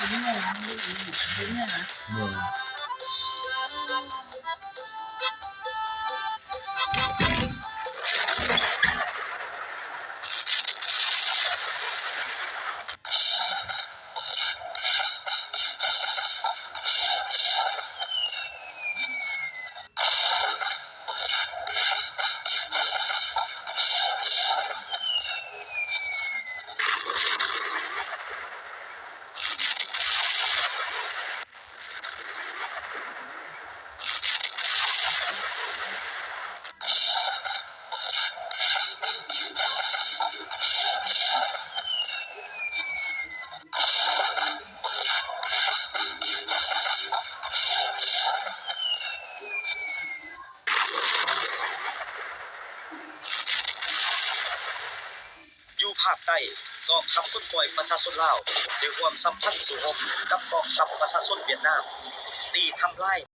เป็นเมื่อนะเป็นเมื่อนะเมืองอยู่ภาคใต้กองทัพปลดปล่อยประชาชนลาวได้ร่วมสัมพันธ์สู่รบกับกองทัพประชาชนเวียดนามตีทำลาย